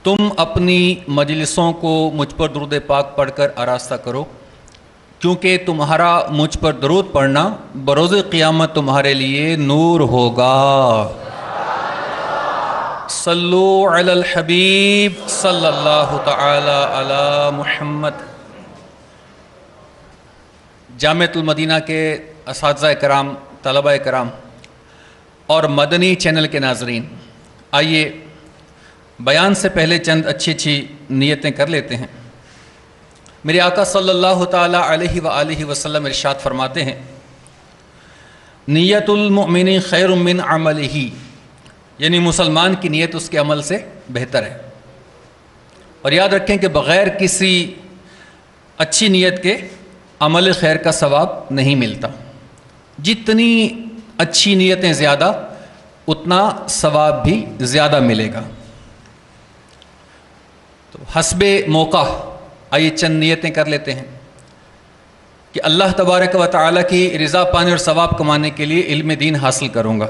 تم اپنی مجلسوں کو مجھ پر درود پاک پڑھ کر آراستہ کرو، کیونکہ تمہارا مجھ پر درود پڑھنا بروز قیامت تمہارے لیے نور ہوگا۔ صلو علی الحبیب صلی اللہ تعالی علی محمد۔ جامعۃ المدینہ کے اساتذہ کرام، طلبہ کرام اور مدنی چینل کے ناظرین، آئیے بیان سے پہلے چند اچھی نیتیں کر لیتے ہیں۔ میرے آقا صلی اللہ تعالی علیہ وآلہ وسلم ارشاد فرماتے ہیں، نیت المؤمن خیر من عملہ، یعنی مسلمان کی نیت اس کے عمل سے بہتر ہے۔ اور یاد رکھیں کہ بغیر کسی اچھی نیت کے عمل خیر کا ثواب نہیں ملتا۔ جتنی اچھی نیتیں زیادہ، اتنا ثواب بھی زیادہ ملے گا۔ تو حسب موقع آئیے چند نیتیں کر لیتے ہیں کہ اللہ تبارک و تعالیٰ کی رضا پانے اور ثواب کمانے کے لیے علم دین حاصل کروں گا،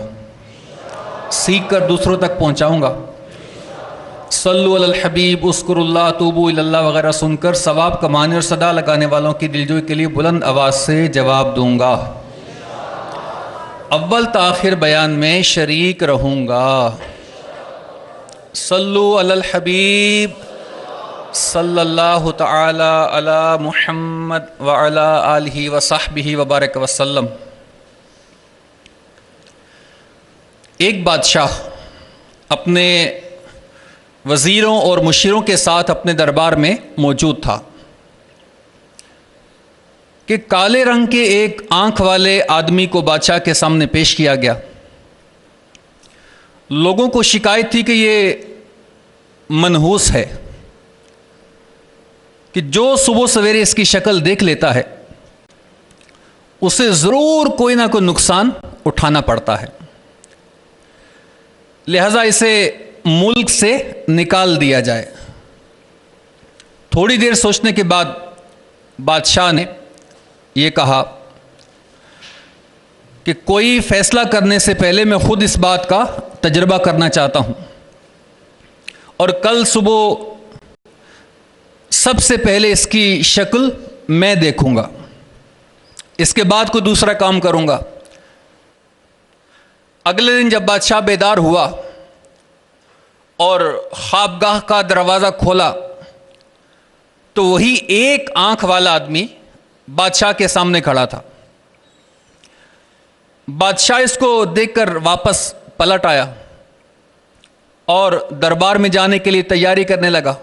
سیکھ کر دوسروں تک پہنچاؤں گا، صلو علی الحبیب، اذکر اللہ، توبو الی اللہ وغیرہ سن کر ثواب کمانے اور صدا لگانے والوں کی دلجوئی کے لیے بلند آواز سے جواب دوں گا، اول تاخیر بیان میں شریک رہوں گا، صلو علی الحبیب صلی اللہ تعالی علی محمد وعلی آلہ وصحبہ وبارک وسلم۔ ایک بادشاہ اپنے وزیروں اور مشیروں کے ساتھ اپنے دربار میں موجود تھا کہ کالے رنگ کے ایک آنکھ والے آدمی کو بادشاہ کے سامنے پیش کیا گیا۔ لوگوں کو شکایت تھی کہ یہ منحوس ہے، کہ جو صبح سویرے اس کی شکل دیکھ لیتا ہے اسے ضرور کوئی نہ کوئی نقصان اٹھانا پڑتا ہے، لہذا اسے ملک سے نکال دیا جائے۔ تھوڑی دیر سوچنے کے بعد بادشاہ نے یہ کہا کہ کوئی فیصلہ کرنے سے پہلے میں خود اس بات کا تجربہ کرنا چاہتا ہوں، اور کل صبح سب سے پہلے اس کی شکل میں دیکھوں گا، اس کے بعد کوئی دوسرا کام کروں گا۔ اگلے دن جب بادشاہ بیدار ہوا اور خوابگاہ کا دروازہ کھولا تو وہی ایک آنکھ والا آدمی بادشاہ کے سامنے کھڑا تھا۔ بادشاہ اس کو دیکھ کر واپس پلٹ آیا اور دربار میں جانے کے لیے تیاری کرنے لگا۔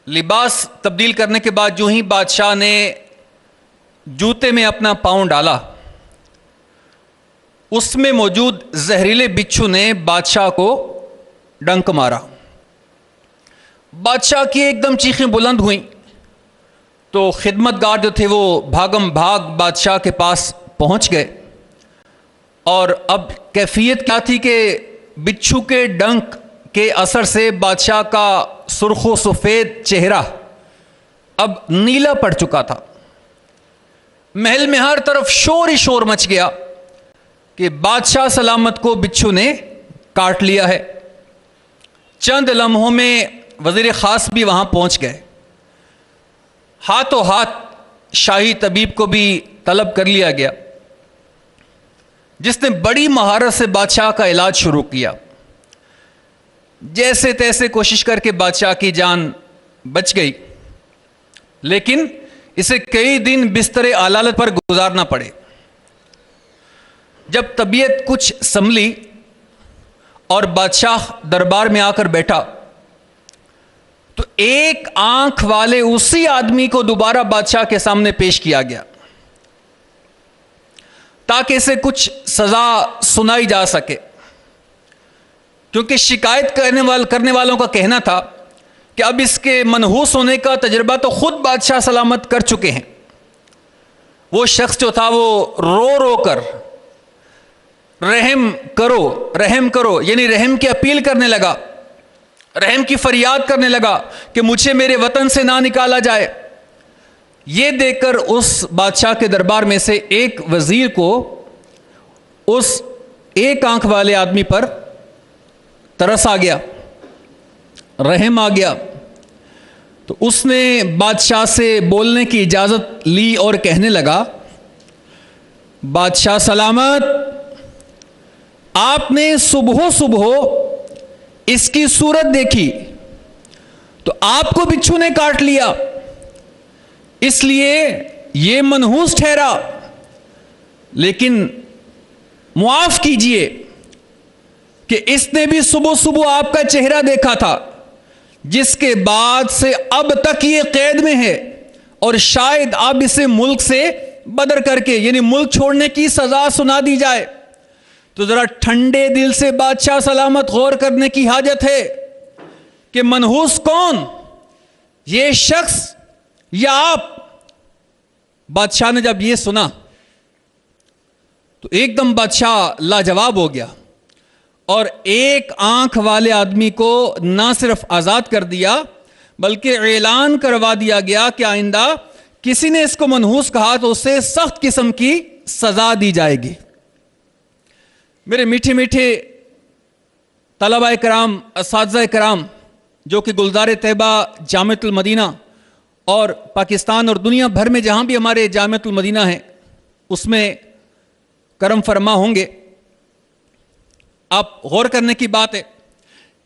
لباس تبدیل کرنے کے بعد جو ہی بادشاہ نے جوتے میں اپنا پاؤں ڈالا، اس میں موجود زہریلے بچھو نے بادشاہ کو ڈنک مارا۔ بادشاہ کی ایک دم چیخیں بلند ہوئیں تو خدمتگار جو تھے وہ بھاگم بھاگ بادشاہ کے پاس پہنچ گئے، اور اب کیفیت کیا تھی کہ بچھو کے ڈنک کے اثر سے بادشاہ کا سرخ و سفید چہرہ اب نیلا پڑ چکا تھا۔ محل میں ہر طرف شور ہی شور مچ گیا کہ بادشاہ سلامت کو بچھو نے کاٹ لیا ہے۔ چند لمحوں میں وزیر خاص بھی وہاں پہنچ گئے، ہاتھوں ہاتھ شاہی طبیب کو بھی طلب کر لیا گیا، جس نے بڑی مہارت سے بادشاہ کا علاج شروع کیا۔ جیسے تیسے کوشش کر کے بادشاہ کی جان بچ گئی، لیکن اسے کئی دن بستر علالت پر گزارنا پڑے۔ جب طبیعت کچھ سنبھلی اور بادشاہ دربار میں آ کر بیٹھا تو ایک آنکھ والے اسی آدمی کو دوبارہ بادشاہ کے سامنے پیش کیا گیا تاکہ اسے کچھ سزا سنائی جا سکے، کیونکہ شکایت کرنے والوں کا کہنا تھا کہ اب اس کے منحوس ہونے کا تجربہ تو خود بادشاہ سلامت کر چکے ہیں۔ وہ شخص جو تھا وہ رو رو کر رحم کرو یعنی رحم کی اپیل کرنے لگا، رحم کی فریاد کرنے لگا کہ مجھے میرے وطن سے نہ نکالا جائے۔ یہ دیکھ کر اس بادشاہ کے دربار میں سے ایک وزیر کو اس ایک آنکھ والے آدمی پر ترس آ گیا رحم آ گیا تو اس نے بادشاہ سے بولنے کی اجازت لی اور کہنے لگا، بادشاہ سلامت، آپ نے صبح صبح اس کی صورت دیکھی تو آپ کو بچھو نے کاٹ لیا، اس لیے یہ منحوس ٹھہرا، لیکن معاف کیجئے کہ اس نے بھی صبح صبح آپ کا چہرہ دیکھا تھا، جس کے بعد سے اب تک یہ قید میں ہے اور شاید اب اسے ملک سے بدر کر کے یعنی ملک چھوڑنے کی سزا سنا دی جائے۔ تو ذرا ٹھنڈے دل سے بادشاہ سلامت غور کرنے کی حاجت ہے کہ منحوس کون، یہ شخص یا آپ؟ بادشاہ نے جب یہ سنا تو ایک دم بادشاہ لاجواب ہو گیا اور ایک آنکھ والے آدمی کو نہ صرف آزاد کر دیا بلکہ اعلان کروا دیا گیا کہ آئندہ کسی نے اس کو منحوس کہا تو اسے سخت قسم کی سزا دی جائے گی۔ میرے میٹھے میٹھے طلبہ کرام، اساتذہ کرام، جو کہ گلزار طیبہ جامعۃ المدینہ اور پاکستان اور دنیا بھر میں جہاں بھی ہمارے جامعۃ المدینہ ہیں اس میں کرم فرما ہوں گے، آپ غور کرنے کی بات ہے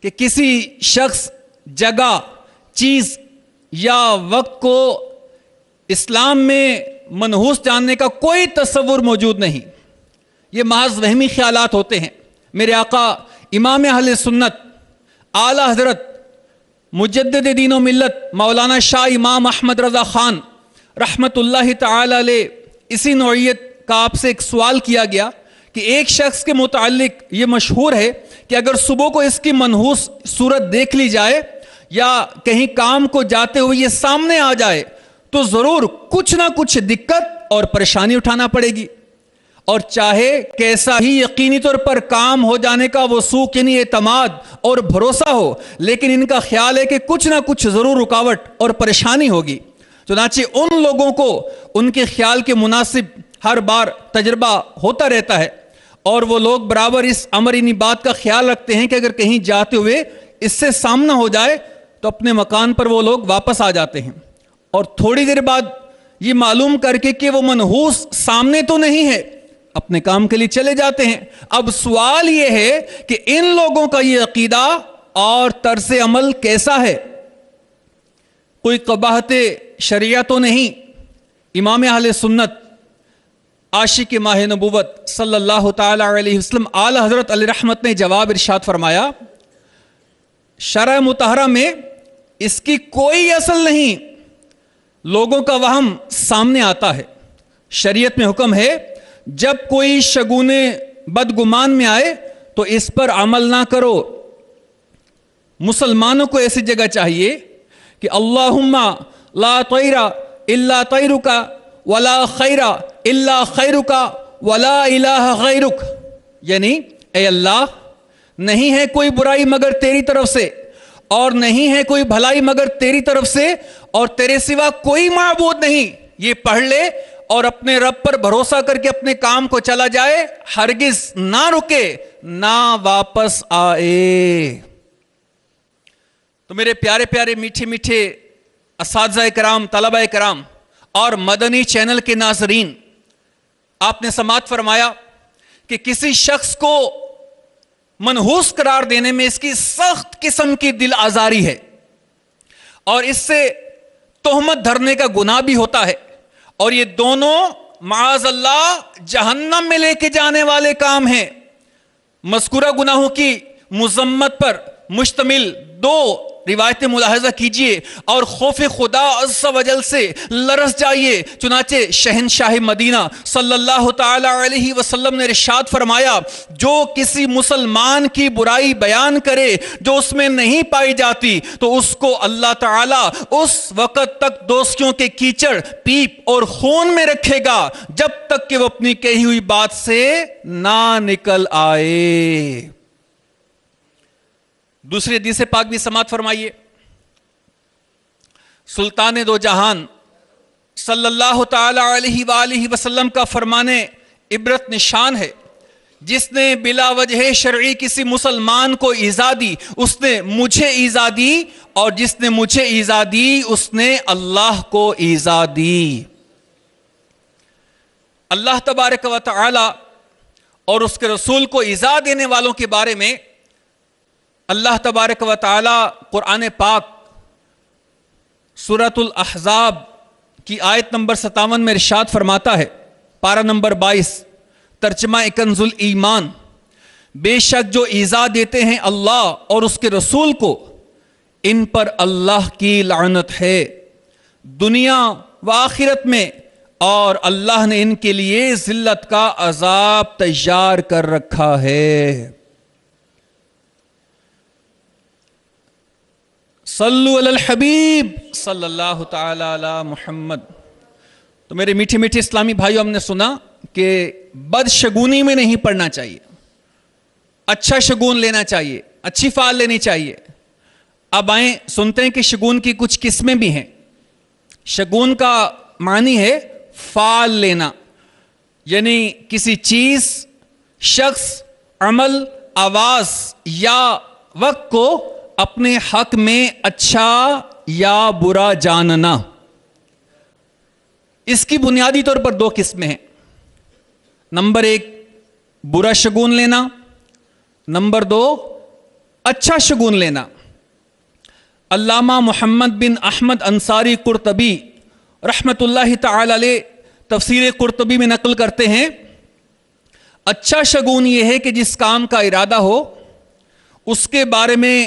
کہ کسی شخص، جگہ، چیز یا وقت کو اسلام میں منحوس جاننے کا کوئی تصور موجود نہیں، یہ محض وہمی خیالات ہوتے ہیں۔ میرے آقا امام اہل سنت اعلی حضرت مجدد دین و ملت مولانا شاہ امام احمد رضا خان رحمت اللہ تعالی علیہ، اسی نوعیت کا آپ سے ایک سوال کیا گیا کہ ایک شخص کے متعلق یہ مشہور ہے کہ اگر صبح کو اس کی منحوس صورت دیکھ لی جائے یا کہیں کام کو جاتے ہوئے یہ سامنے آ جائے تو ضرور کچھ نہ کچھ دقت اور پریشانی اٹھانا پڑے گی، اور چاہے کیسا ہی یقینی طور پر کام ہو جانے کا وثوق یعنی اعتماد اور بھروسہ ہو، لیکن ان کا خیال ہے کہ کچھ نہ کچھ ضرور رکاوٹ اور پریشانی ہوگی۔ چنانچہ ان لوگوں کو ان کے خیال کے مناسب ہر بار تجربہ ہوتا رہتا ہے اور وہ لوگ برابر اس امرینی بات کا خیال رکھتے ہیں کہ اگر کہیں جاتے ہوئے اس سے سامنا ہو جائے تو اپنے مکان پر وہ لوگ واپس آ جاتے ہیں، اور تھوڑی دیر بعد یہ معلوم کر کے کہ وہ منحوس سامنے تو نہیں ہے اپنے کام کے لیے چلے جاتے ہیں۔ اب سوال یہ ہے کہ ان لوگوں کا یہ عقیدہ اور طرز عمل کیسا ہے؟ کوئی قباحت شریعہ تو نہیں؟ امام اہل سنت عاشق ماہ نبوت صلی اللہ تعالی علیہ وسلم اعلی حضرت علی رحمت نے جواب ارشاد فرمایا، شرع مطہرہ میں اس کی کوئی اصل نہیں، لوگوں کا وہم سامنے آتا ہے۔ شریعت میں حکم ہے جب کوئی شگون بدگمان میں آئے تو اس پر عمل نہ کرو۔ مسلمانوں کو ایسی جگہ چاہیے کہ اللہم لا طیر الا طیرک ولا خیر الا خیرک ولا الہ غیرک، یعنی اے اللہ نہیں ہے کوئی برائی مگر تیری طرف سے اور نہیں ہے کوئی بھلائی مگر تیری طرف سے اور تیرے سوا کوئی معبود نہیں۔ یہ پڑھ لے اور اپنے رب پر بھروسہ کر کے اپنے کام کو چلا جائے، ہرگز نہ رکے نہ واپس آئے۔ تو میرے پیارے پیارے میٹھے میٹھے اساتذہ کرام، طلبہ کرام اور مدنی چینل کے ناظرین، آپ نے سماعت فرمایا کہ کسی شخص کو منحوس قرار دینے میں اس کی سخت قسم کی دل آزاری ہے اور اس سے تہمت دھرنے کا گناہ بھی ہوتا ہے، اور یہ دونوں معاذ اللہ جہنم میں لے کے جانے والے کام ہیں۔ مذکورہ گناہوں کی مذمت پر مشتمل دو روایتیں ملاحظہ کیجئے اور خوف خدا عز و جل سے لرز جائیے۔ چنانچہ شہنشاہ مدینہ صلی اللہ تعالی علیہ وسلم نے ارشاد فرمایا، جو کسی مسلمان کی برائی بیان کرے جو اس میں نہیں پائی جاتی تو اس کو اللہ تعالی اس وقت تک دوستیوں کے کیچڑ، پیپ اور خون میں رکھے گا جب تک کہ وہ اپنی کہی ہوئی بات سے نہ نکل آئے۔ دوسری حدیث پاک بھی سماعت فرمائیے۔ سلطان دو جہان صلی اللہ تعالی علیہ وآلہ وسلم کا فرمان عبرت نشان ہے جس نے بلا وجہ شرعی کسی مسلمان کو ایذا دی اس نے مجھے ایذا دی، اور جس نے مجھے ایذا دی اس نے اللہ کو ایذا دی۔ اللہ تبارک و تعالی اور اس کے رسول کو ایذا دینے والوں کے بارے میں اللہ تبارک و تعالی قرآن پاک سورۃ الاحزاب کی آیت نمبر 57 میں ارشاد فرماتا ہے، پارہ نمبر 22، ترجمہ کنز الایمان، بے شک جو ایذا دیتے ہیں اللہ اور اس کے رسول کو ان پر اللہ کی لعنت ہے دنیا و آخرت میں، اور اللہ نے ان کے لیے ذلت کا عذاب تیار کر رکھا ہے۔ صلو علی الحبیب صلی اللہ تعالی علی محمد۔ تو میرے میٹھے میٹھے اسلامی بھائیوں، ہم نے سنا کہ بد شگونی میں نہیں پڑنا چاہیے، اچھا شگون لینا چاہیے، اچھی فال لینی چاہیے۔ اب آئیں سنتے ہیں کہ شگون کی کچھ قسمیں بھی ہیں۔ شگون کا معنی ہے فال لینا، یعنی کسی چیز، شخص، عمل، آواز یا وقت کو اپنے حق میں اچھا یا برا جاننا۔ اس کی بنیادی طور پر دو قسمیں ہیں۔ نمبر 1 برا شگون لینا، نمبر 2 اچھا شگون لینا۔ علامہ محمد بن احمد انصاری قرطبی رحمت اللہ تعالی علیہ تفسیر قرطبی میں نقل کرتے ہیں، اچھا شگون یہ ہے کہ جس کام کا ارادہ ہو اس کے بارے میں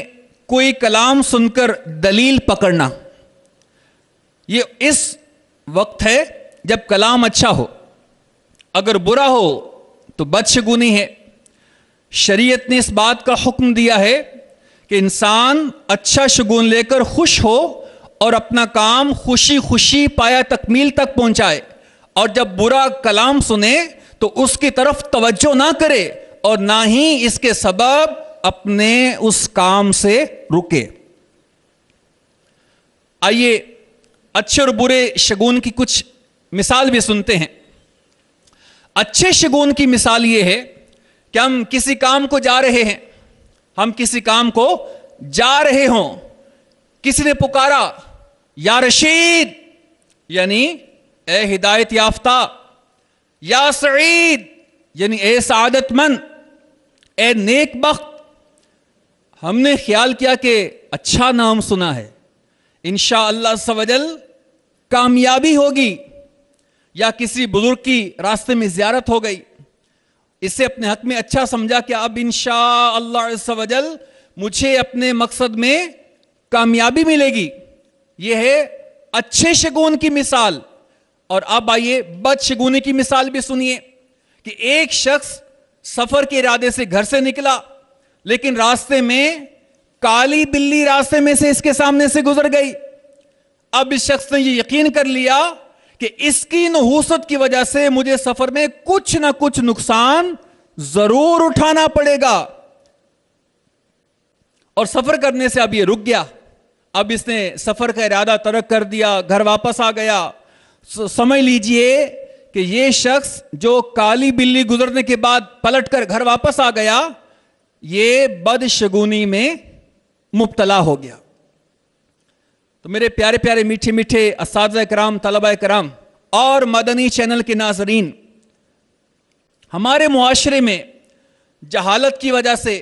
کوئی کلام سن کر دلیل پکڑنا۔ یہ اس وقت ہے جب کلام اچھا ہو، اگر برا ہو تو بدشگونی ہے۔ شریعت نے اس بات کا حکم دیا ہے کہ انسان اچھا شگون لے کر خوش ہو اور اپنا کام خوشی خوشی پایا تکمیل تک پہنچائے، اور جب برا کلام سنے تو اس کی طرف توجہ نہ کرے اور نہ ہی اس کے سبب اپنے اس کام سے رکے۔ آئیے اچھے اور برے شگون کی کچھ مثال بھی سنتے ہیں۔ اچھے شگون کی مثال یہ ہے کہ ہم کسی کام کو جا رہے ہیں، ہم کسی کام کو جا رہے ہوں، کسی نے پکارا یا رشید یعنی اے ہدایت یافتہ، یا سعید یعنی اے سعادت مند، اے نیک بخت۔ ہم نے خیال کیا کہ اچھا نام سنا ہے، انشاءاللہ عز و جل کامیابی ہوگی، یا کسی بزرگ کی راستے میں زیارت ہو گئی، اسے اپنے حق میں اچھا سمجھا کہ اب انشاءاللہ عز و جل مجھے اپنے مقصد میں کامیابی ملے گی۔ یہ ہے اچھے شگون کی مثال۔ اور اب آئیے بد شگونی کی مثال بھی سنیے کہ ایک شخص سفر کے ارادے سے گھر سے نکلا، لیکن راستے میں کالی بلی راستے میں سے اس کے سامنے سے گزر گئی۔ اب اس شخص نے یہ یقین کر لیا کہ اس کی نحوست کی وجہ سے مجھے سفر میں کچھ نہ کچھ نقصان ضرور اٹھانا پڑے گا، اور سفر کرنے سے اب یہ رک گیا۔ اب اس نے سفر کا ارادہ ترک کر دیا، گھر واپس آ گیا۔ سمجھ لیجئے کہ یہ شخص جو کالی بلی گزرنے کے بعد پلٹ کر گھر واپس آ گیا، یہ بد شگونی میں مبتلا ہو گیا۔ تو میرے پیارے پیارے میٹھے میٹھے اساتذہ کرام، طلبہ کرام اور مدنی چینل کے ناظرین، ہمارے معاشرے میں جہالت کی وجہ سے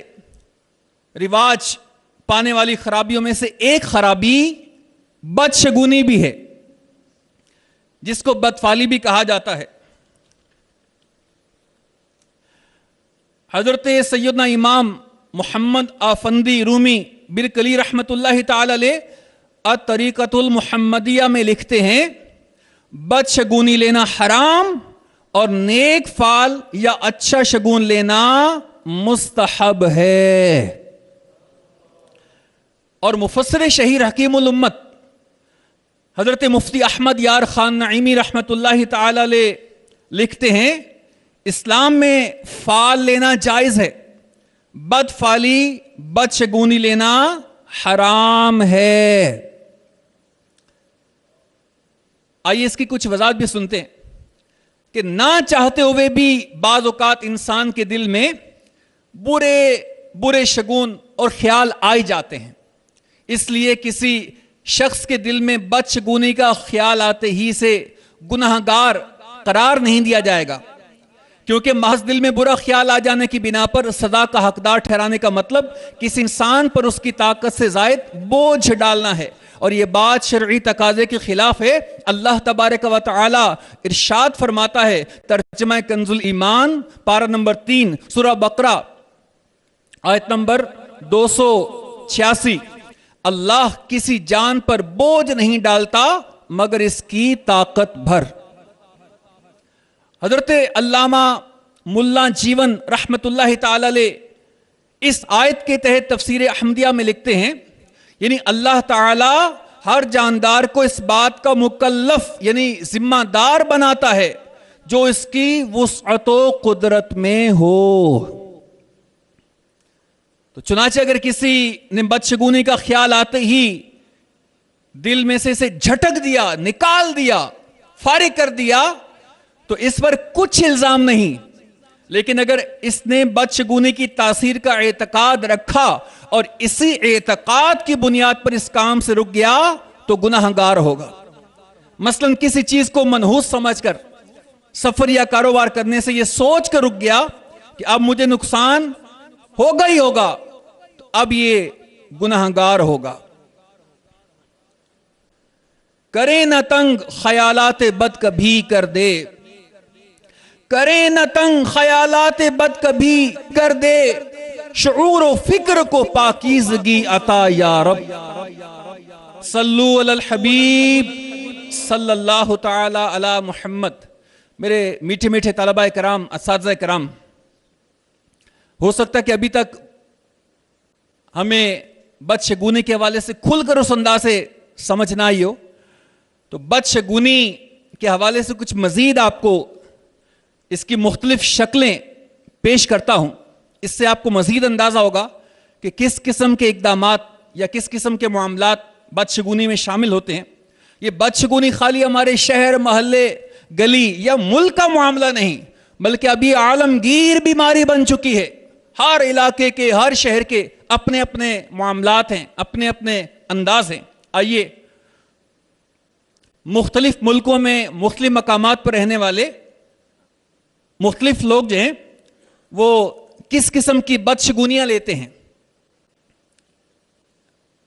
رواج پانے والی خرابیوں میں سے ایک خرابی بدشگونی بھی ہے، جس کو بدفعلی بھی کہا جاتا ہے۔ حضرت سیدنا امام محمد آفندی رومی برکلی رحمت اللہ تعالی علیہ الطریقۃ المحمدیہ میں لکھتے ہیں، بدشگونی لینا حرام اور نیک فال یا اچھا شگون لینا مستحب ہے۔ اور مفسر شہیر حکیم الامت حضرت مفتی احمد یار خان نعیمی رحمت اللہ تعالی علیہ لکھتے ہیں، اسلام میں فال لینا جائز ہے، بد فالی بد شگونی لینا حرام ہے۔ آئیے اس کی کچھ وضاحت بھی سنتے ہیں کہ نہ چاہتے ہوئے بھی بعض اوقات انسان کے دل میں برے شگون اور خیال آئی جاتے ہیں. اس لیے کسی شخص کے دل میں بدشگونی کا خیال آتے ہی سے گناہگار قرار نہیں دیا جائے گا، کیونکہ محض دل میں برا خیال آ جانے کی بنا پر سزا کا حقدار ٹھہرانے کا مطلب کسی انسان پر اس کی طاقت سے زائد بوجھ ڈالنا ہے، اور یہ بات شرعی تقاضے کے خلاف ہے. اللہ تبارک و تعالی ارشاد فرماتا ہے، ترجمہ کنز الایمان پارہ نمبر 3 سورہ بقرہ آیت نمبر 286، اللہ کسی جان پر بوجھ نہیں ڈالتا مگر اس کی طاقت بھر. حضرت علامہ ملا جیون رحمت اللہ تعالی علیہ اس آیت کے تحت تفسیر احمدیہ میں لکھتے ہیں، یعنی اللہ تعالی ہر جاندار کو اس بات کا مکلف یعنی ذمہ دار بناتا ہے جو اس کی وسعت و قدرت میں ہو. تو چنانچہ اگر کسی نے بدشگونی کا خیال آتے ہی دل میں سے اسے جھٹک دیا، نکال دیا، فارغ کر دیا تو اس پر کچھ الزام نہیں، لیکن اگر اس نے بدشگونی کی تاثیر کا اعتقاد رکھا اور اسی اعتقاد کی بنیاد پر اس کام سے رک گیا تو گناہگار ہوگا. مثلا کسی چیز کو منحوس سمجھ کر سفر یا کاروبار کرنے سے یہ سوچ کر رک گیا کہ اب مجھے نقصان ہوگا ہی ہوگا، تو اب یہ گناہگار ہوگا. کرے نہ تنگ خیالات بد کبھی کر دے، کرے نہ تنگ خیالات بد کبھی کر دے، شعور و فکر کو پاکیزگی عطا یا رب. صلو علی الحبیب صلی اللہ تعالی علی محمد. میرے میٹھے میٹھے طلباء کرام، اساتذہ کرام، ہو سکتا ہے کہ ابھی تک ہمیں بدشگونی کے حوالے سے کھل کر اس انداز سے سمجھ نہ آئی ہو، تو بدشگونی کے حوالے سے کچھ مزید آپ کو اس کی مختلف شکلیں پیش کرتا ہوں. اس سے آپ کو مزید اندازہ ہوگا کہ کس قسم کے اقدامات یا کس قسم کے معاملات بدشگونی میں شامل ہوتے ہیں. یہ بدشگونی خالی ہمارے شہر، محلے، گلی یا ملک کا معاملہ نہیں، بلکہ ابھی عالمگیر بیماری بن چکی ہے. ہر علاقے کے، ہر شہر کے اپنے اپنے معاملات ہیں، اپنے اپنے انداز ہیں. آئیے مختلف ملکوں میں مختلف مقامات پر رہنے والے مختلف لوگ جو ہیں وہ کس قسم کی بدشگونیاں لیتے ہیں،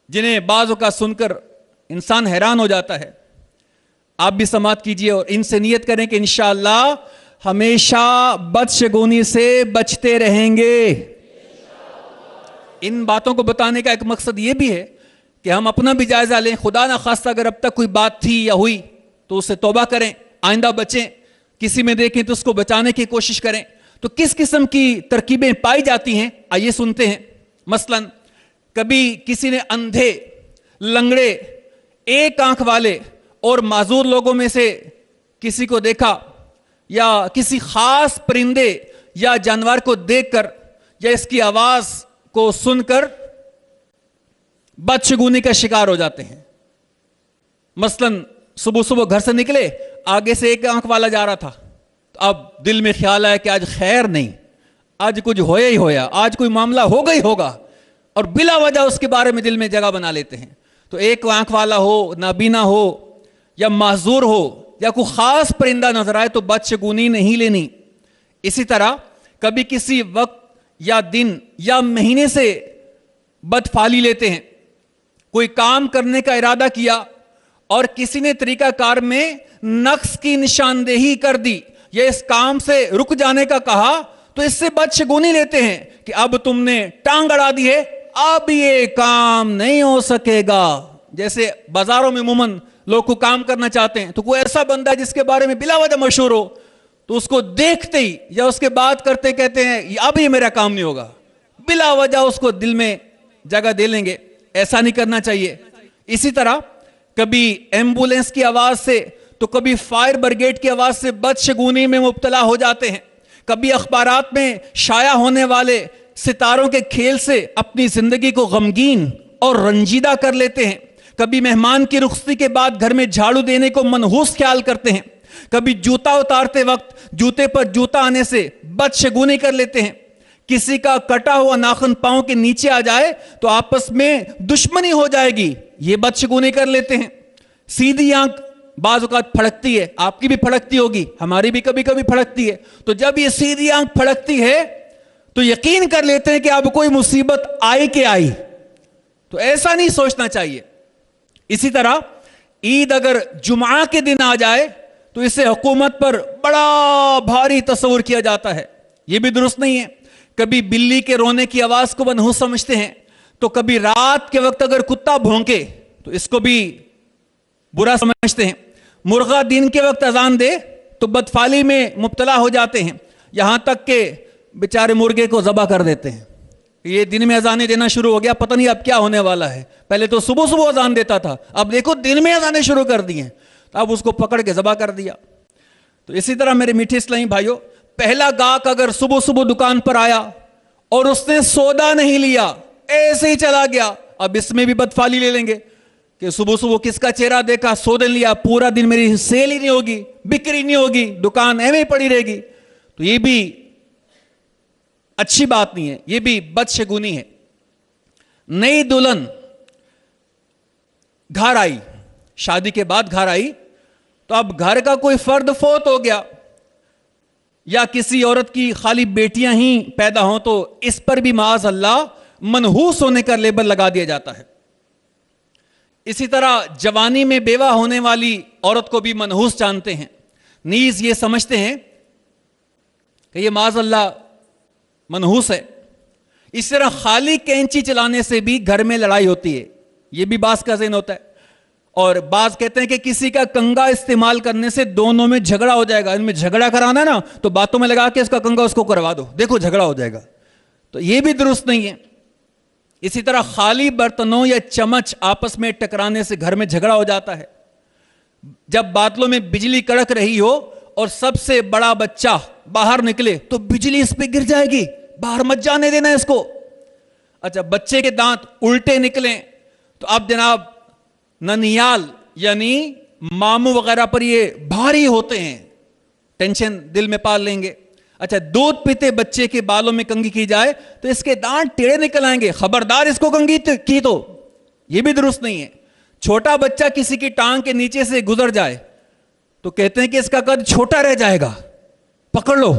جنہیں بعضوں کا سن کر انسان حیران ہو جاتا ہے. آپ بھی سماعت کیجئے اور ان سے نیت کریں کہ انشاءاللہ ہمیشہ بدشگونی سے بچتے رہیں گے. ان باتوں کو بتانے کا ایک مقصد یہ بھی ہے کہ ہم اپنا بھی جائزہ لیں. خدا نہ خواستہ اگر اب تک کوئی بات تھی یا ہوئی تو اس سے توبہ کریں، آئندہ بچیں. کسی میں دیکھیں تو اس کو بچانے کی کوشش کریں. تو کس قسم کی ترکیبیں پائی جاتی ہیں آئیے سنتے ہیں. مثلا کبھی کسی نے اندھے، لنگڑے، ایک آنکھ والے اور معذور لوگوں میں سے کسی کو دیکھا، یا کسی خاص پرندے یا جانور کو دیکھ کر یا اس کی آواز کو سن کر بدشگونی کا شکار ہو جاتے ہیں. مثلا صبح صبح گھر سے نکلے، آگے سے ایک آنکھ والا جا رہا تھا، تو اب دل میں خیال آیا کہ آج خیر نہیں، آج کچھ ہویا ہی ہویا، آج کوئی معاملہ ہوگا ہی ہوگا، اور بلا وجہ اس کے بارے میں دل میں جگہ بنا لیتے ہیں. تو ایک آنکھ والا ہو، نابینا ہو یا معذور ہو یا کوئی خاص پرندہ نظر آئے تو بدشگونی نہیں لینی. اسی طرح کبھی کسی وقت یا دن یا مہینے سے بدفعلی لیتے ہیں. کوئی کام کرنے کا ارادہ کیا اور کسی نے طریقہ کار میں نقص کی نشاندہی کر دی یا اس کام سے رک جانے کا کہا تو اس سے بدشگونی لیتے ہیں کہ اب تم نے ٹانگ اڑا دی ہے، اب یہ کام نہیں ہو سکے گا. جیسے بازاروں میں عموماً لوگ کو کام کرنا چاہتے ہیں تو کوئی ایسا بندہ جس کے بارے میں بلا وجہ مشہور ہو تو اس کو دیکھتے ہی یا اس کے بات کرتے کہتے ہیں اب یہ میرا کام نہیں ہوگا، بلا وجہ اس کو دل میں جگہ دے لیں گے. ایسا نہیں کرنا چاہیے. اسی طرح کبھی ایمبولنس کی آواز سے تو کبھی فائر بریگیڈ کی آواز سے بدشگونی میں مبتلا ہو جاتے ہیں. کبھی اخبارات میں شائع ہونے والے ستاروں کے کھیل سے اپنی زندگی کو غمگین اور رنجیدہ کر لیتے ہیں. کبھی مہمان کی رخصتی کے بعد گھر میں جھاڑو دینے کو منحوس خیال کرتے ہیں. کبھی جوتا اتارتے وقت جوتے پر جوتا آنے سے بدشگونی کر لیتے ہیں. کسی کا کٹا ہوا ناخن پاؤں کے نیچے آ جائے تو آپس میں دشمنی ہو جائے گی, یہ بدشگونی کر لیتے ہیں. سیدھی آنکھ بعض اوقات پھڑکتی ہے, آپ کی بھی پھڑکتی ہوگی, ہماری بھی کبھی کبھی پھڑکتی ہے. تو جب یہ سیدھی آنکھ پھڑکتی ہے تو یقین کر لیتے ہیں کہ اب کوئی مصیبت آئی کہ آئی. تو ایسا نہیں سوچنا چاہیے. اسی طرح عید اگر جمعہ کے دن آ جائے تو اسے حکومت پر بڑا بھاری تصور کیا جاتا ہے, یہ بھی درست نہیں ہے. کبھی بلی کے رونے کی آواز کو منحوس سمجھتے ہیں, تو کبھی رات کے وقت اگر کتا بھونکے تو اس کو بھی برا سمجھتے ہیں. مرغا دن کے وقت اذان دے تو بدفعلی میں مبتلا ہو جاتے ہیں, یہاں تک کہ بیچارے مرغے کو ذبح کر دیتے ہیں. یہ دن میں اذانیں دینا شروع ہو گیا, پتہ نہیں اب کیا ہونے والا ہے. پہلے تو صبح صبح اذان دیتا تھا, اب دیکھو دن میں اذانیں شروع کر دی ہیں, اب اس کو پکڑ کے ذبح کر دیا. تو اسی طرح میرے میٹھے اسلامی بھائیوں, پہلا گاہک اگر صبح صبح دکان پر آیا اور اس نے سودا نہیں لیا, ایسے ہی چلا گیا, اب اس میں بھی بدفعلی لے لیں گے کہ صبح صبح کس کا چہرہ دیکھا, سودا لیا, پورا دن میری سیل ہی نہیں ہوگی, بکری نہیں ہوگی, دکان ایویں پڑی رہے گی. تو یہ بھی اچھی بات نہیں ہے, یہ بھی بدشگونی ہے. نئی دلہن گھر آئی, شادی کے بعد گھر آئی, تو اب گھر کا کوئی فرد فوت ہو گیا یا کسی عورت کی خالی بیٹیاں ہی پیدا ہوں تو اس پر بھی معاذ اللہ منحوس ہونے کا لیبل لگا دیا جاتا ہے. اسی طرح جوانی میں بیوہ ہونے والی عورت کو بھی منحوس جانتے ہیں, نیز یہ سمجھتے ہیں کہ یہ معاذ اللہ منحوس ہے. اس طرح خالی کینچی چلانے سے بھی گھر میں لڑائی ہوتی ہے, یہ بھی بعض کا ذہن ہوتا ہے. اور بعض کہتے ہیں کہ کسی کا کنگا استعمال کرنے سے دونوں میں جھگڑا ہو جائے گا, ان میں جھگڑا کرانا ہے نا تو باتوں میں لگا کے اس کا کنگا اس کو کروا دو, دیکھو جھگڑا ہو جائے گا. تو یہ بھی درست نہیں ہے. اسی طرح خالی برتنوں یا چمچ آپس میں ٹکرانے سے گھر میں جھگڑا ہو جاتا ہے. جب بادلوں میں بجلی کڑک رہی ہو اور سب سے بڑا بچہ باہر نکلے تو بجلی اس پہ گر جائے گی, باہر مت جانے دینا اس کو. اچھا, بچے کے دانت الٹے نکلیں تو اب جناب ننیال یعنی ماموں وغیرہ پر یہ بھاری ہوتے ہیں, ٹینشن دل میں پال لیں گے. اچھا, دودھ پیتے بچے کے بالوں میں کنگھی کی جائے تو اس کے دانت ٹیڑے نکل آئیں گے, خبردار اس کو کنگھی کی, تو یہ بھی درست نہیں ہے. چھوٹا بچہ کسی کی ٹانگ کے نیچے سے گزر جائے تو کہتے ہیں کہ اس کا قد چھوٹا رہ جائے گا, پکڑ لو.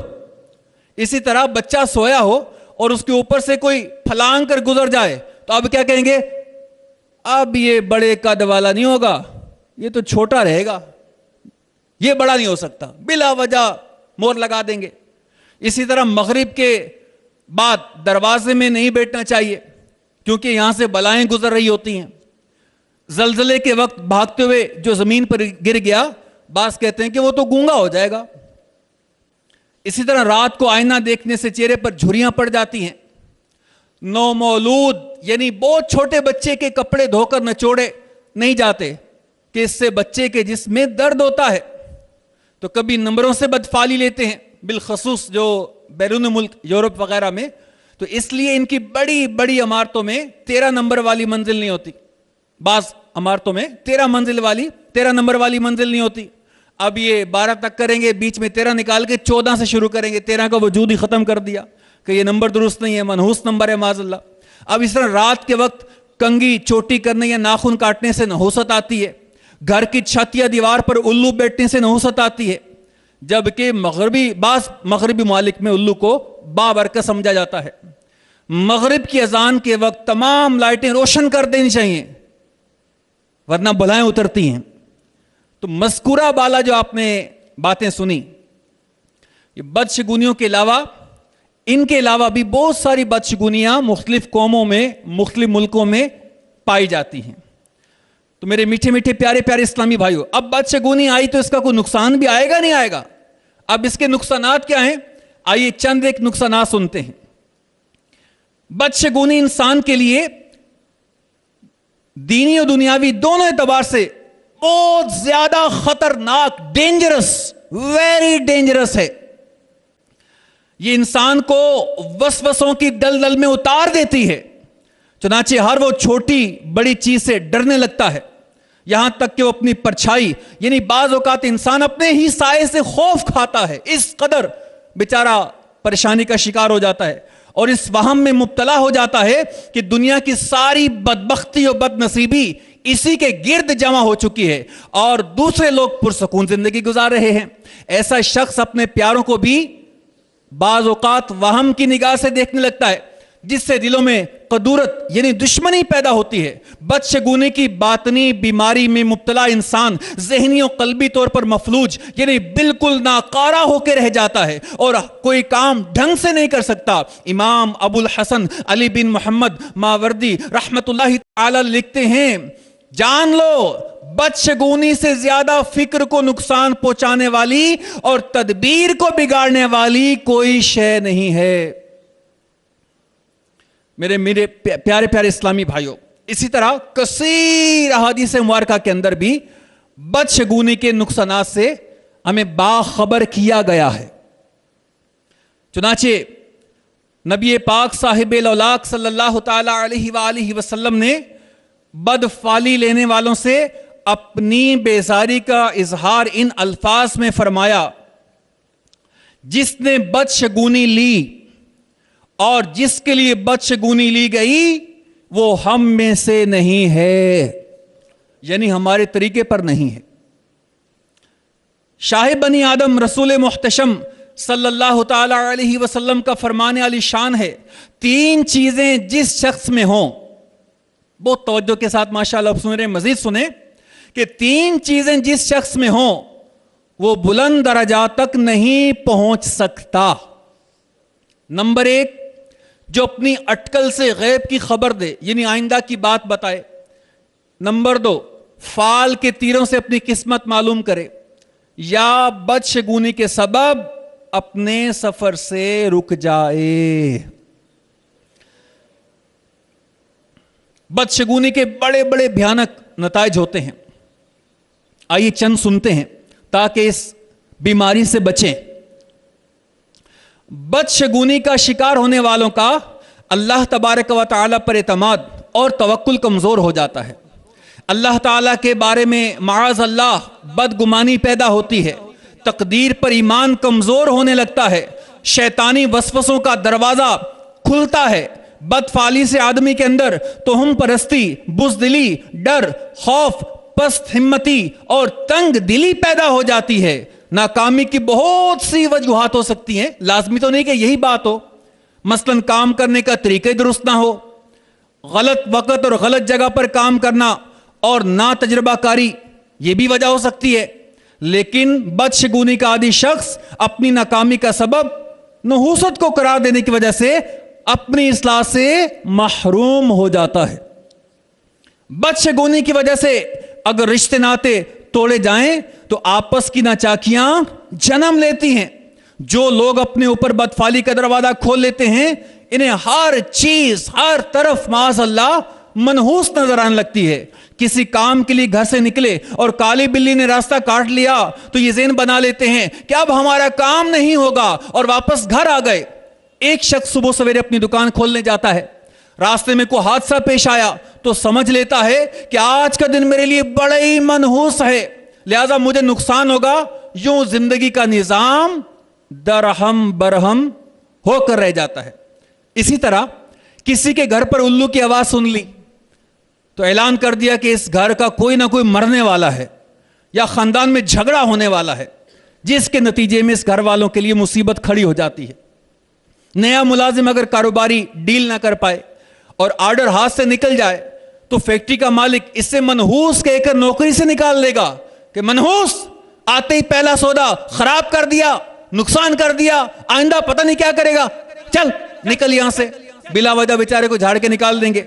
اسی طرح بچہ سویا ہو اور اس کے اوپر سے کوئی پھلانگ کر گزر جائے تو اب کیا کہیں گے, اب یہ بڑے قد والا نہیں ہوگا, یہ تو چھوٹا رہے گا, یہ بڑا نہیں ہو سکتا, بلا وجہ مور لگا دیں گے. اسی طرح مغرب کے بعد دروازے میں نہیں بیٹھنا چاہیے کیونکہ یہاں سے بلائیں گزر رہی ہوتی ہیں. زلزلے کے وقت بھاگتے ہوئے جو زمین پر گر گیا, بعض کہتے ہیں کہ وہ تو گونگا ہو جائے گا. اسی طرح رات کو آئینہ دیکھنے سے چہرے پر جھریاں پڑ جاتی ہیں. نومولود یعنی بہت چھوٹے بچے کے کپڑے دھو کر نچوڑے نہیں جاتے کہ اس سے بچے کے جسم میں درد ہوتا ہے. تو کبھی نمبروں سے بدفعلی لیتے ہیں, بالخصوص جو بیرون ملک یورپ وغیرہ میں, تو اس لیے ان کی بڑی بڑی عمارتوں میں 13 نمبر والی منزل نہیں ہوتی, بعض عمارتوں میں 13 نمبر والی منزل نہیں ہوتی. اب یہ 12 تک کریں گے, بیچ میں 13 نکال کے 14 سے شروع کریں گے, 13 کا وجود ہی ختم کر دیا کہ یہ نمبر درست نہیں ہے, منحوس نمبر ہے معاذ اللہ. اب اس طرح رات کے وقت کنگھی چوٹی کرنے یا ناخن کاٹنے سے نحوست آتی ہے. گھر کی چھت یا دیوار پر الو بیٹھنے سے نحوست آتی ہے, جبکہ بعض مغربی ممالک میں الو کو بابرکت سمجھا جاتا ہے. مغرب کی اذان کے وقت تمام لائٹیں روشن کر دینی چاہیے ورنہ بلائیں اترتی ہیں. تو مذکورہ بالا جو آپ نے باتیں سنی, یہ بدشگونیوں کے علاوہ ان کے علاوہ بھی بہت ساری بدشگونیاں مختلف قوموں میں مختلف ملکوں میں پائی جاتی ہیں. تو میرے میٹھے میٹھے پیارے پیارے اسلامی بھائیوں, اب بدشگونی آئی تو اس کا کوئی نقصان بھی آئے گا نہیں آئے گا. اب اس کے نقصانات کیا ہیں, آئیے چند ایک نقصانات سنتے ہیں. بدشگونی انسان کے لیے دینی اور دنیاوی دونوں اعتبار سے بہت زیادہ خطرناک, ڈینجرس, ویری ڈینجرس ہے. یہ انسان کو وسوسوں کی دلدل میں اتار دیتی ہے, چنانچہ ہر وہ چھوٹی بڑی چیز سے ڈرنے لگتا ہے. یہاں تک کہ وہ اپنی پرچھائی یعنی بعض اوقات انسان اپنے ہی سائے سے خوف کھاتا ہے، اس قدر بیچارہ پریشانی کا شکار ہو جاتا ہے اور اس وہم میں مبتلا ہو جاتا ہے کہ دنیا کی ساری بدبختی اور بد نصیبی اسی کے گرد جمع ہو چکی ہے اور دوسرے لوگ پرسکون زندگی گزار رہے ہیں۔ ایسا شخص اپنے پیاروں کو بھی بعض اوقات وہم کی نگاہ سے دیکھنے لگتا ہے، جس سے دلوں میں قدورت یعنی دشمنی پیدا ہوتی ہے۔ بدشگونی کی باطنی بیماری میں مبتلا انسان ذہنی و قلبی طور پر مفلوج یعنی بالکل ناکارہ ہو کے رہ جاتا ہے اور کوئی کام ڈھنگ سے نہیں کر سکتا۔ امام ابو الحسن علی بن محمد ماوردی رحمت اللہ تعالی لکھتے ہیں، جان لو بدشگونی سے زیادہ فکر کو نقصان پہنچانے والی اور تدبیر کو بگاڑنے والی کوئی شے نہیں ہے۔ میرے پیارے پیارے اسلامی بھائیوں، اسی طرح کثیر احادیث مبارکہ کے اندر بھی بدشگونی کے نقصانات سے ہمیں باخبر کیا گیا ہے۔ چنانچہ نبی پاک صاحب الاولاق صلی اللہ تعالی علیہ وآلہ وسلم نے بدفعلی لینے والوں سے اپنی بیزاری کا اظہار ان الفاظ میں فرمایا، جس نے بدشگونی لی اور جس کے لیے بدشگونی لی گئی وہ ہم میں سے نہیں ہے، یعنی ہمارے طریقے پر نہیں ہے۔ شاہ بنی آدم رسول محتشم صلی اللہ تعالی علیہ وسلم کا فرمان علی شان ہے، تین چیزیں جس شخص میں ہوں، بہت توجہ کے ساتھ ماشاءاللہ سن رہے ہیں، مزید سنیں کہ تین چیزیں جس شخص میں ہوں وہ بلند درجات تک نہیں پہنچ سکتا۔ نمبر ایک، جو اپنی اٹکل سے غیب کی خبر دے یعنی آئندہ کی بات بتائے۔ نمبر دو، فال کے تیروں سے اپنی قسمت معلوم کرے، یا بدشگونی کے سبب اپنے سفر سے رک جائے۔ بدشگونی کے بڑے بڑے بھیانک نتائج ہوتے ہیں، آئیے چند سنتے ہیں تاکہ اس بیماری سے بچیں۔ بدشگونی کا شکار ہونے والوں کا اللہ تبارک و تعالی پر اعتماد اور توکل کمزور ہو جاتا ہے۔ اللہ تعالیٰ کے بارے میں معاذ اللہ بدگمانی پیدا ہوتی ہے، تقدیر پر ایمان کمزور ہونے لگتا ہے، شیطانی وسوسوں کا دروازہ کھلتا ہے، بدفعلی سے آدمی کے اندر توہم پرستی، بزدلی، ڈر، خوف، پست ہمتی اور تنگ دلی پیدا ہو جاتی ہے۔ ناکامی کی بہت سی وجوہات ہو سکتی ہیں، لازمی تو نہیں کہ یہی بات ہو، مثلا کام کرنے کا طریقہ درست نہ ہو، غلط وقت اور غلط جگہ پر کام کرنا اور نا تجربہ کاری، یہ بھی وجہ ہو سکتی ہے۔ لیکن بدشگونی کا عادی شخص اپنی ناکامی کا سبب نحوست کو قرار دینے کی وجہ سے اپنی اصلاح سے محروم ہو جاتا ہے۔ بدشگونی کی وجہ سے اگر رشتے ناتے توڑے جائیں تو آپس کی ناچاکیاں جنم لیتی ہیں۔ جو لوگ اپنے اوپر بدفعلی کا دروازہ کھول لیتے ہیں، انہیں ہر چیز ہر طرف معاذ اللہ منحوس نظر آنے لگتی ہے۔ کسی کام کے لیے گھر سے نکلے اور کالی بلی نے راستہ کاٹ لیا تو یہ ذہن بنا لیتے ہیں کہ اب ہمارا کام نہیں ہوگا اور واپس گھر آ گئے۔ ایک شخص صبح سویرے اپنی دکان کھولنے جاتا ہے، راستے میں کوئی حادثہ پیش آیا تو سمجھ لیتا ہے کہ آج کا دن میرے لیے بڑا ہی منحوس ہے، لہذا مجھے نقصان ہوگا۔ یوں زندگی کا نظام درہم برہم ہو کر رہ جاتا ہے۔ اسی طرح کسی کے گھر پر الو کی آواز سن لی تو اعلان کر دیا کہ اس گھر کا کوئی نہ کوئی مرنے والا ہے یا خاندان میں جھگڑا ہونے والا ہے، جس کے نتیجے میں اس گھر والوں کے لیے مصیبت کھڑی ہو جاتی ہے۔ نیا ملازم اگر کاروباری ڈیل نہ کر پائے اور آرڈر ہاتھ سے نکل جائے تو فیکٹری کا مالک اس سے منحوس کہہ کر نوکری سے نکال لے گا کہ منحوس، آتے ہی پہلا سودا خراب کر دیا، نقصان کر دیا، آئندہ پتہ نہیں کیا کرے گا، چل نکل یہاں سے، بلا وجہ بیچارے کو جھاڑ کے نکال دیں گے۔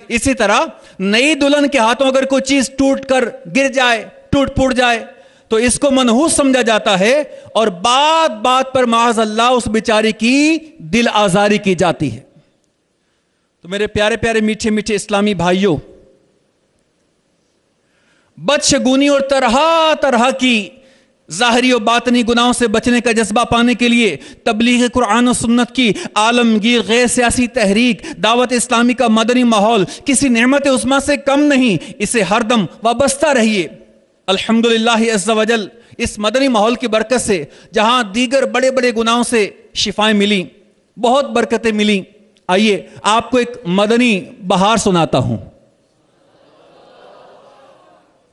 اسی طرح نئی دلہن کے ہاتھوں اگر کوئی چیز ٹوٹ کر گر جائے، ٹوٹ پھوٹ جائے تو اس کو منحوس سمجھا جاتا ہے اور بات بات پر معاذ اللہ اس بیچاری کی دل آزاری کی جاتی ہے۔ تو میرے پیارے پیارے میٹھے میٹھے اسلامی بھائیوں، بدشگونی اور طرح طرح کی ظاہری و باطنی گناہوں سے بچنے کا جذبہ پانے کے لیے تبلیغ قرآن و سنت کی عالمگیر غیر سیاسی تحریک، دعوت اسلامی کا مدنی ماحول کسی نعمت عظمیٰ سے کم نہیں، اسے ہر دم وابستہ رہیے۔ الحمدللہ عز و جل اس مدنی ماحول کی برکت سے جہاں دیگر بڑے بڑے گناہوں سے شفائیں ملی، بہت برکتیں ملی، آئیے آپ کو ایک مدنی بہار سناتا ہوں۔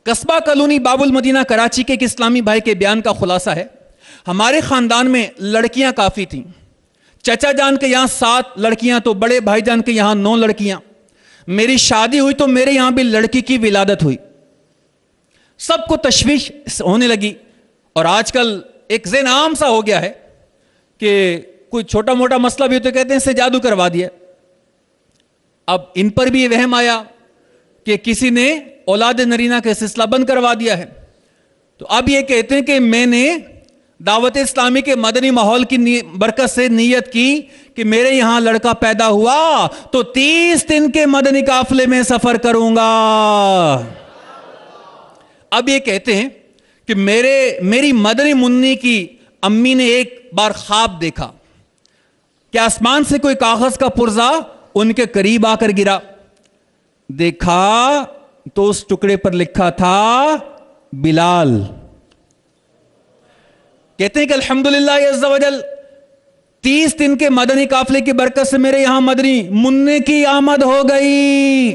قصبہ کالونی باب المدینہ کراچی کے ایک اسلامی بھائی کے بیان کا خلاصہ ہے۔ ہمارے خاندان میں لڑکیاں کافی تھیں، چچا جان کے یہاں 7 لڑکیاں تو بڑے بھائی جان کے یہاں 9 لڑکیاں۔ میری شادی ہوئی تو میرے یہاں بھی لڑکی کی ولادت ہوئی۔ سب کو تشویش ہونے لگی، اور آج کل ایک ذہن عام سا ہو گیا ہے کہ کوئی چھوٹا موٹا مسئلہ بھی ہو تو کہتے ہیں اس سے جادو کروا دیا۔ اب ان پر بھی یہ وہم آیا کہ کسی نے اولاد نرینہ کا سلسلہ بند کروا دیا ہے، تو اب یہ کہتے ہیں کہ میں نے دعوت اسلامی کے مدنی ماحول کی برکت سے نیت کی کہ میرے یہاں لڑکا پیدا ہوا تو 30 دن کے مدنی قافلے میں سفر کروں گا۔ اب یہ کہتے ہیں کہ میری مدنی منی کی امی نے ایک بار خواب دیکھا کہ آسمان سے کوئی کاغذ کا پرزہ ان کے قریب آ کر گرا، دیکھا تو اس ٹکڑے پر لکھا تھا بلال۔ کہتے ہیں کہ الحمدللہ عز و جل 30 دن کے مدنی قافلے کی برکت سے میرے یہاں مدنی منی کی آمد ہو گئی۔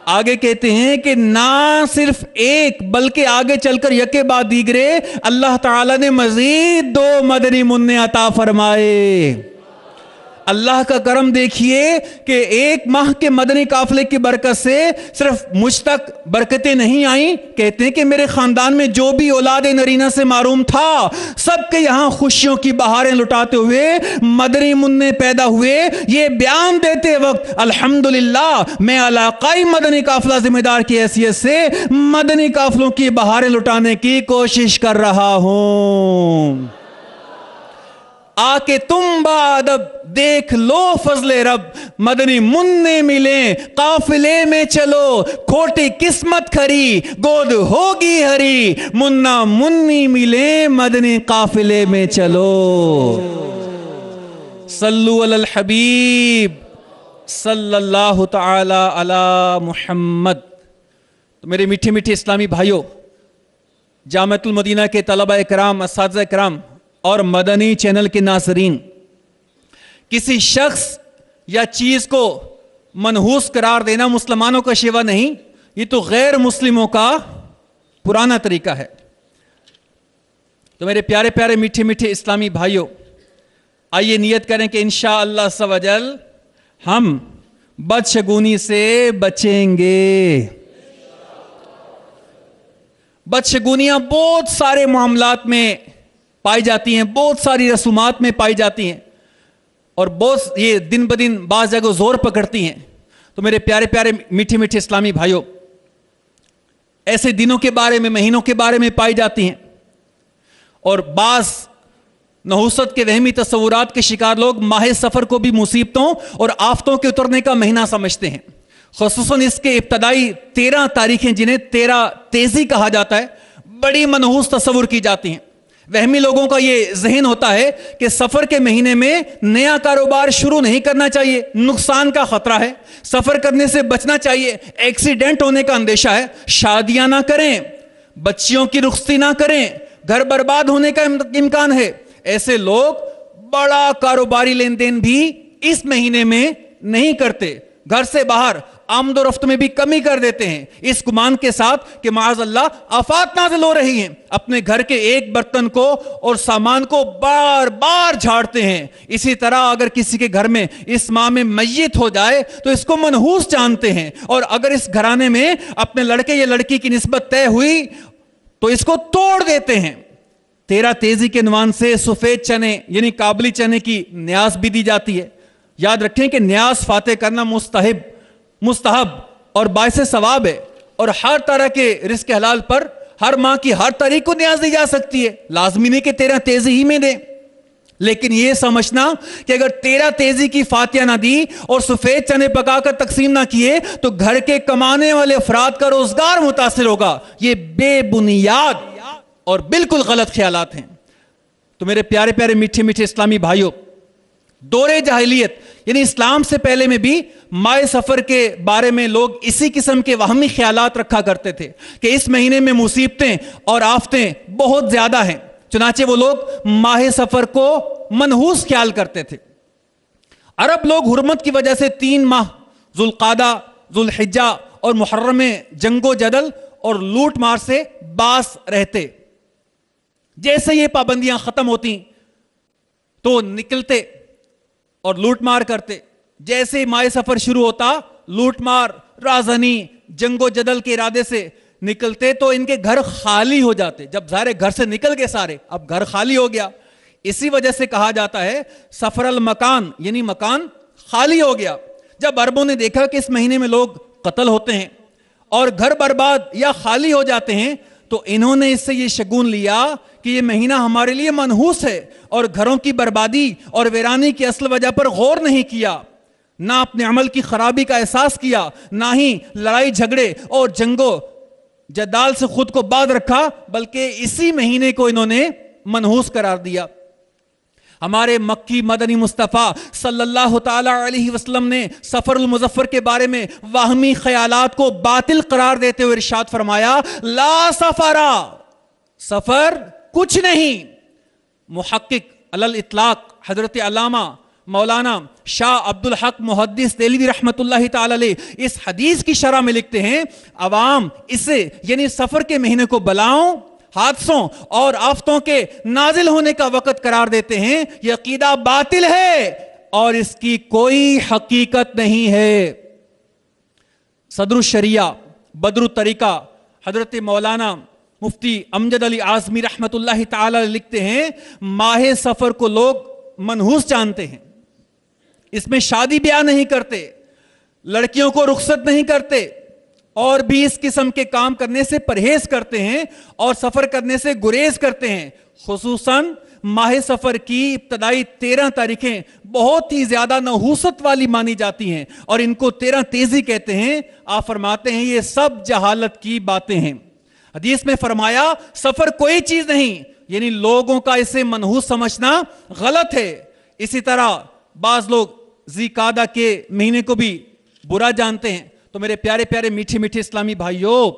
آگے کہتے ہیں کہ نہ صرف ایک بلکہ آگے چل کر یکے بعد دیگرے اللہ تعالی نے مزید 2 مدنی منی عطا فرمائے۔ اللہ کا کرم دیکھیے کہ 1 ماہ کے مدنی قافلے کی برکت سے صرف مجھ تک برکتیں نہیں آئیں، کہتے ہیں کہ میرے خاندان میں جو بھی اولاد نرینہ سے محروم تھا سب کے یہاں خوشیوں کی بہاریں لٹاتے ہوئے مدنی منی پیدا ہوئے۔ یہ بیان دیتے وقت الحمدللہ میں علاقائی مدنی قافلہ ذمہ دار کی حیثیت سے مدنی قافلوں کی بہاریں لٹانے کی کوشش کر رہا ہوں۔ آ کے تم بادب دیکھ لو فضل رب، مدنی منی ملیں قافلے میں چلو، کھوٹی قسمت کھری گود ہوگی ہری، منا منی ملیں مدنی قافلے میں چلو۔ صلو علی الحبیب صلی اللہ تعالی علی محمد۔ تو میرے میٹھے میٹھے اسلامی بھائیوں، جامعۃ المدینہ کے طلبہ اکرام، اساتذہ اکرام اور مدنی چینل کے ناظرین، کسی شخص یا چیز کو منحوس قرار دینا مسلمانوں کا شیوہ نہیں، یہ تو غیر مسلموں کا پرانا طریقہ ہے۔ تو میرے پیارے پیارے میٹھے میٹھے اسلامی بھائیوں، آئیے نیت کریں کہ انشاءاللہ عز و جل ہم بدشگونی سے بچیں گے۔ بدشگونیاں بہت سارے معاملات میں پائی جاتی ہیں، بہت ساری رسومات میں پائی جاتی ہیں، اور بہت یہ دن بدن بعض جگہ زور پکڑتی ہیں۔ تو میرے پیارے پیارے میٹھے میٹھے اسلامی بھائیوں، ایسے دنوں کے بارے میں، مہینوں کے بارے میں پائی جاتی ہیں، اور بعض نحوست کے وہمی تصورات کے شکار لوگ ماہ سفر کو بھی مصیبتوں اور آفتوں کے اترنے کا مہینہ سمجھتے ہیں۔ خصوصاً اس کے ابتدائی 13 تاریخیں جنہیں 13 تیزی کہا جاتا ہے، بڑی منحوس تصور کی جاتی ہیں۔ وہمی لوگوں کا یہ ذہن ہوتا ہے کہ سفر کے مہینے میں نیا کاروبار شروع نہیں کرنا چاہیے، نقصان کا خطرہ ہے، سفر کرنے سے بچنا چاہیے، ایکسیڈنٹ ہونے کا اندیشہ ہے، شادیاں نہ کریں، بچیوں کی رخصتی نہ کریں، گھر برباد ہونے کا امکان ہے۔ ایسے لوگ بڑا کاروباری لین دین بھی اس مہینے میں نہیں کرتے، گھر سے باہر آمد و رفت میں بھی کمی کر دیتے ہیں، اس گمان کے ساتھ کہ معاذ اللہ آفات نازل ہو رہی ہیں۔ اپنے گھر کے ایک برتن کو اور سامان کو بار بار جھاڑتے ہیں۔ اسی طرح اگر کسی کے گھر میں اس ماہ میں میت ہو جائے تو اس کو منحوس جانتے ہیں، اور اگر اس گھرانے میں اپنے لڑکے یا لڑکی کی نسبت طے ہوئی تو اس کو توڑ دیتے ہیں۔ 13 تیزی کے عنوان سے سفید چنے یعنی کابلی چنے کی نیاز بھی دی جاتی ہے۔ یاد رکھیں کہ نیاز فاتح کرنا مستحب اور باعث ثواب ہے، اور ہر طرح کے رزق حلال پر ہر ماہ کی ہر تاریخ کو نیاز دی جا سکتی ہے، لازمی نہیں کہ 13 تیزی ہی میں دیں۔ لیکن یہ سمجھنا کہ اگر 13 تیزی کی فاتحہ نہ دی اور سفید چنے پکا کر تقسیم نہ کیے تو گھر کے کمانے والے افراد کا روزگار متاثر ہوگا، یہ بے بنیاد اور بالکل غلط خیالات ہیں۔ تو میرے پیارے پیارے میٹھے میٹھے اسلامی بھائیوں، دور جاہلیت یعنی اسلام سے پہلے میں بھی ماہ سفر کے بارے میں لوگ اسی قسم کے وہمی خیالات رکھا کرتے تھے کہ اس مہینے میں مصیبتیں اور آفتیں بہت زیادہ ہیں، چنانچہ وہ لوگ ماہ سفر کو منحوس خیال کرتے تھے۔ عرب لوگ حرمت کی وجہ سے 3 ماہ ذوالقعدہ، ذوالحجہ اور محرم میں جنگ و جدل اور لوٹ مار سے باز رہتے۔ جیسے یہ پابندیاں ختم ہوتی تو نکلتے اور لوٹ مار کرتے، جیسے ماہ سفر شروع ہوتا لوٹ مار، رازنی، جنگ و جدل کے ارادے سے نکلتے تو ان کے گھر خالی ہو جاتے۔ جب سارے گھر سے نکل گئے سارے، اب گھر خالی ہو گیا، اسی وجہ سے کہا جاتا ہے سفر المکان، یعنی مکان خالی ہو گیا۔ جب عربوں نے دیکھا کہ اس مہینے میں لوگ قتل ہوتے ہیں اور گھر برباد یا خالی ہو جاتے ہیں تو انہوں نے اس سے یہ شگون لیا کہ یہ مہینہ ہمارے لیے منحوس ہے، اور گھروں کی بربادی اور ویرانی کی اصل وجہ پر غور نہیں کیا، نہ اپنے عمل کی خرابی کا احساس کیا، نہ ہی لڑائی جھگڑے اور جنگوں جدال سے خود کو باز رکھا، بلکہ اسی مہینے کو انہوں نے منحوس قرار دیا۔ ہمارے مکی مدنی مصطفیٰ صلی اللہ تعالی علیہ وسلم نے سفر المظفر کے بارے میں واہمی خیالات کو باطل قرار دیتے ہوئے ارشاد فرمایا، لا سفرا، سفر کچھ نہیں۔ محقق علی الاطلاق حضرت علامہ مولانا شاہ عبد الحق محدث دہلوی رحمت اللہ تعالی علیہ اس حدیث کی شرح میں لکھتے ہیں، عوام اسے یعنی سفر کے مہینے کو بلاؤں، حادثوں اور آفتوں کے نازل ہونے کا وقت قرار دیتے ہیں۔ یہ عقیدہ باطل ہے اور اس کی کوئی حقیقت نہیں ہے۔ صدر الشریعہ بدر الطریقہ حضرت مولانا مفتی امجد علی اعظمی رحمت اللہ تعالی لکھتے ہیں، ماہ سفر کو لوگ منحوس جانتے ہیں، اس میں شادی بیاہ نہیں کرتے، لڑکیوں کو رخصت نہیں کرتے، اور بھی اس قسم کے کام کرنے سے پرہیز کرتے ہیں اور سفر کرنے سے گریز کرتے ہیں۔ خصوصاً ماہ سفر کی ابتدائی 13 تاریخیں بہت ہی زیادہ نحوست والی مانی جاتی ہیں اور ان کو 13 تیزی کہتے ہیں۔ آپ فرماتے ہیں یہ سب جہالت کی باتیں ہیں۔ حدیث میں فرمایا سفر کوئی چیز نہیں، یعنی لوگوں کا اسے منحوس سمجھنا غلط ہے۔ اسی طرح بعض لوگ ذی قعدہ کے مہینے کو بھی برا جانتے ہیں۔ تو میرے پیارے پیارے میٹھے میٹھے اسلامی بھائیوں،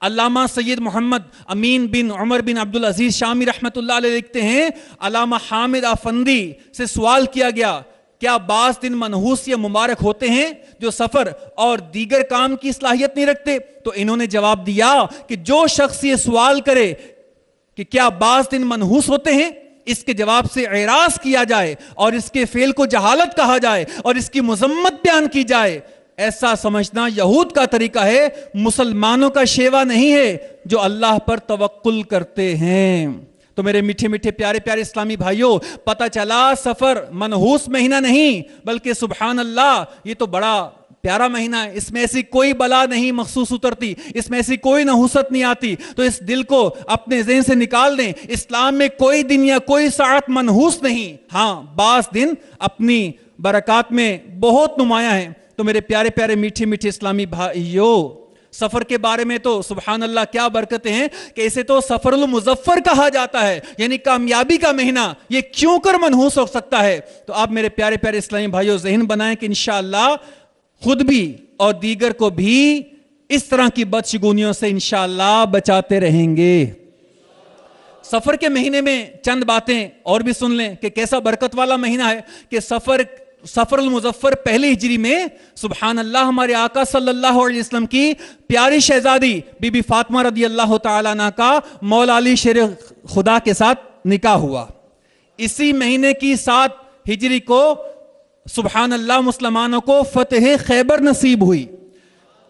علامہ سید محمد امین بن عمر بن عبدالعزیز شامی رحمت اللہ علیہ لکھتے ہیں، علامہ حامد افندی سے سوال کیا گیا، کیا بعض دن منحوس یا مبارک ہوتے ہیں جو سفر اور دیگر کام کی صلاحیت نہیں رکھتے؟ تو انہوں نے جواب دیا کہ جو شخص یہ سوال کرے کہ کیا بعض دن منحوس ہوتے ہیں، اس کے جواب سے اعراض کیا جائے اور اس کے فعل کو جہالت کہا جائے اور اس کی مذمت بیان کی جائے، ایسا سمجھنا یہود کا طریقہ ہے، مسلمانوں کا شیوا نہیں ہے جو اللہ پر توکل کرتے ہیں۔ تو میرے میٹھے میٹھے پیارے پیارے اسلامی بھائیوں، پتہ چلا سفر منحوس مہینہ نہیں بلکہ سبحان اللہ یہ تو بڑا پیارا مہینہ ہے، اس میں ایسی کوئی بلا نہیں مخصوص اترتی، اس میں ایسی کوئی نحوست نہیں آتی۔ تو اس دل کو اپنے ذہن سے نکال دیں، اسلام میں کوئی دن یا کوئی ساعت منحوس نہیں۔ ہاں بعض دن اپنی برکات میں بہت نمایاں ہیں۔ تو میرے پیارے پیارے میٹھے میٹھے اسلامی بھائیوں، سفر کے بارے میں تو سبحان اللہ کیا برکتیں ہیں کہ اسے تو سفر المظفر کہا جاتا ہے، یعنی کامیابی کا مہینہ۔ یہ کیوں کر منحوس ہو سکتا ہے؟ تو آپ میرے پیارے پیارے اسلامی بھائیوں ذہن بنائیں کہ انشاءاللہ خود بھی اور دیگر کو بھی اس طرح کی بدشگونیوں سے انشاءاللہ بچاتے رہیں گے۔ سفر کے مہینے میں چند باتیں اور بھی سن لیں کہ کیسا برکت والا مہینہ ہے کہ سفر المظفر پہلی ہجری میں سبحان اللہ ہمارے آقا صلی اللہ علیہ وسلم کی پیاری شہزادی بی بی فاطمہ رضی اللہ تعالیٰ عنہ کا مولا علی شیر خدا کے ساتھ نکاح ہوا۔ اسی مہینے کی 7 ہجری کو سبحان اللہ مسلمانوں کو فتح خیبر نصیب ہوئی۔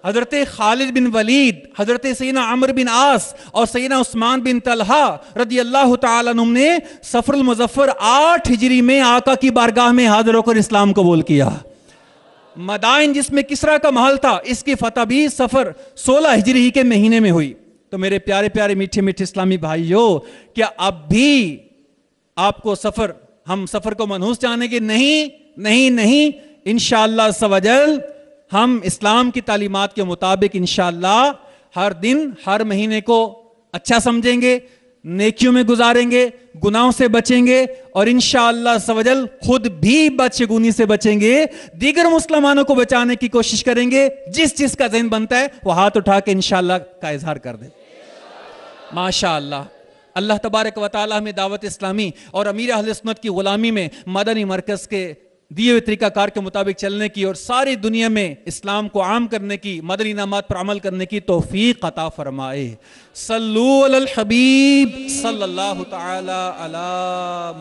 حضرت خالد بن ولید، حضرت سیدنا عمر بن عاص اور سیدنا عثمان بن طلحہ رضی اللہ تعالیٰ عنہم نے سفر المظفر 8 ہجری میں آقا کی بارگاہ میں حاضر ہو کر اسلام قبول کیا۔ مدائن جس میں کسرا کا محل تھا، اس کی فتح بھی سفر 16 ہجری ہی کے مہینے میں ہوئی۔ تو میرے پیارے پیارے میٹھے میٹھے اسلامی بھائیوں، کیا اب بھی آپ کو ہم سفر کو منحوس جانیں گے؟ نہیں، انشاءاللہ عز و جل ہم اسلام کی تعلیمات کے مطابق انشاءاللہ ہر دن ہر مہینے کو اچھا سمجھیں گے، نیکیوں میں گزاریں گے، گناہوں سے بچیں گے، اور انشاءاللہ سوجل خود بھی بدشگونی سے بچیں گے، دیگر مسلمانوں کو بچانے کی کوشش کریں گے۔ جس کا ذہن بنتا ہے وہ ہاتھ اٹھا کے انشاءاللہ کا اظہار کر دے۔ ماشاءاللہ، اللہ تبارک و تعالی ہمیں دعوت اسلامی اور امیر اہل سنت کی غلامی میں مدنی مرکز کے دیے ہوئے طریقہ کار کے مطابق چلنے کی اور ساری دنیا میں اسلام کو عام کرنے کی، مدنی انعامات پر عمل کرنے کی توفیق عطا فرمائے۔ صلو علی الحبیب صلی اللہ تعالی علی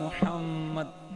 محمد۔